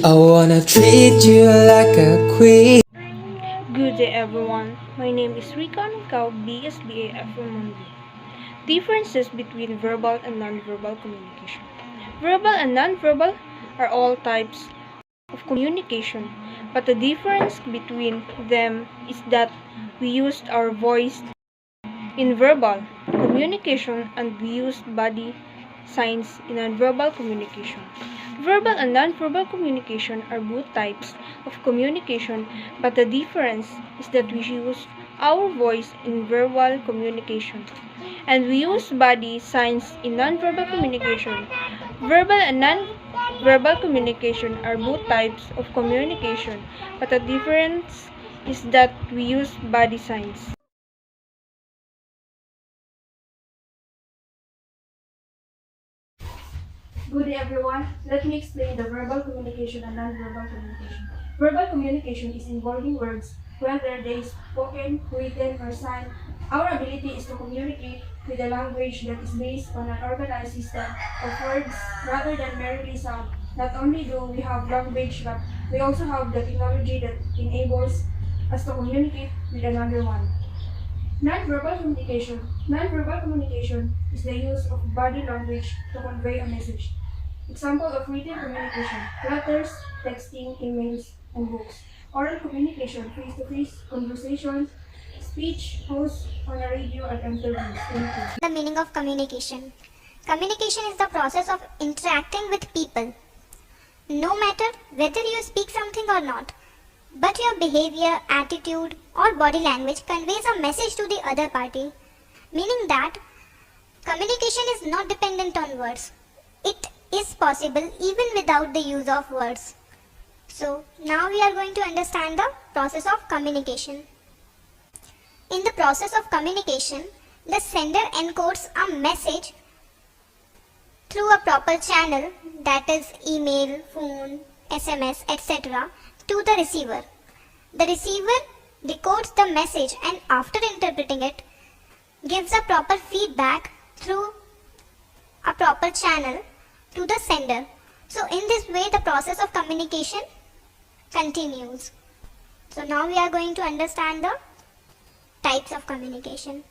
I wanna treat you like a queen. Good day everyone, my name is Rica Mancao, BSBAF Monday. Differences between verbal and nonverbal communication. Verbal and nonverbal are all types of communication, but the difference between them is that we use our voice in verbal communication and we use body signs in nonverbal communication. Verbal and nonverbal communication are both types of communication, but the difference is that we use our voice in verbal communication and we use body signs in nonverbal communication. Verbal and nonverbal communication are both types of communication, but the difference is that we use body signs. Good day everyone. Let me explain the verbal communication and non-verbal communication. Verbal communication is involving words, whether they is spoken, written, or signed. Our ability is to communicate with a language that is based on an organized system of words rather than merely sound. Not only do we have language, but we also have the technology that enables us to communicate with another one. Non-verbal communication. Non-verbal communication is the use of body language to convey a message. Example of written communication: letters, texting, emails, and books. Oral communication: face-to-face conversations, speech, hosts on a radio, and interviews. Thank you. The meaning of communication. Communication is the process of interacting with people. No matter whether you speak something or not, but your behavior, attitude, or body language conveys a message to the other party, meaning that communication is not dependent on words. It is possible even without the use of words. So now we are going to understand the process of communication. In the process of communication, the sender encodes a message through a proper channel, that is email, phone, SMS, etc. to the receiver. The receiver decodes the message and after interpreting it, gives a proper feedback through a proper channel to the sender. So in this way the process of communication continues. So now we are going to understand the types of communication.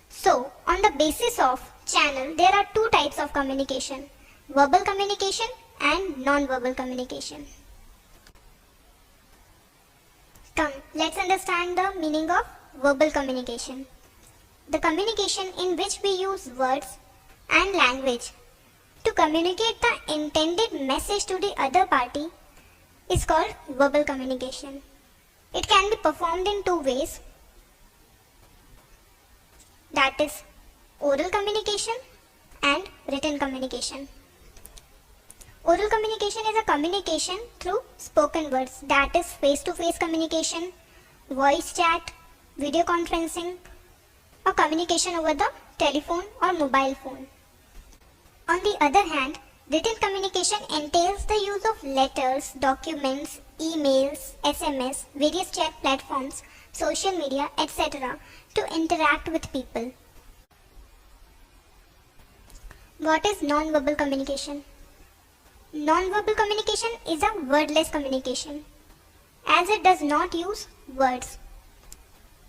So on the basis of channel, there are two types of communication: verbal communication and non-verbal communication. Come, let's understand the meaning of verbal communication. The communication in which we use words and language to communicate the intended message to the other party is called verbal communication. It can be performed in two ways, that is oral communication and written communication. Oral communication is a communication through spoken words, that is face-to-face communication, voice chat, video conferencing, or communication over the telephone or mobile phone. On the other hand, written communication entails the use of letters, documents, emails, SMS, various chat platforms, social media, etc. to interact with people. What is non-verbal communication? Non-verbal communication is a wordless communication, as it does not use words.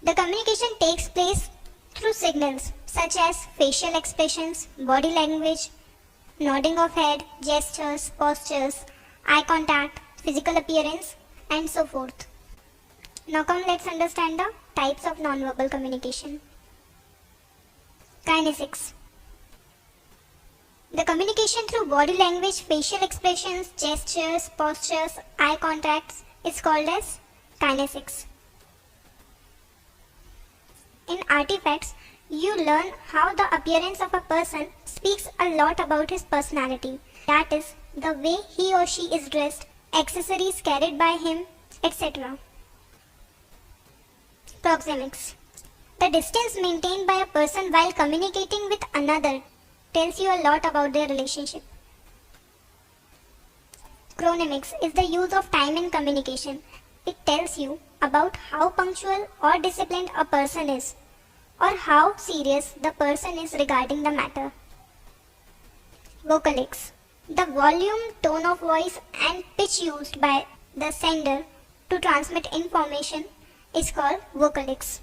The communication takes place through signals such as facial expressions, body language, nodding of head, gestures, postures, eye contact, physical appearance, and so forth. Now come, let's understand the types of non-verbal communication. Kinesics. The communication through body language, facial expressions, gestures, postures, eye contacts is called as kinesics. In artifacts, you learn how the appearance of a person speaks a lot about his personality. That is, the way he or she is dressed, accessories carried by him, etc. Proxemics. The distance maintained by a person while communicating with another tells you a lot about their relationship. Chronemics is the use of time in communication. It tells you about how punctual or disciplined a person is, or how serious the person is regarding the matter. Vocalics. The volume, tone of voice and pitch used by the sender to transmit information is called vocalics.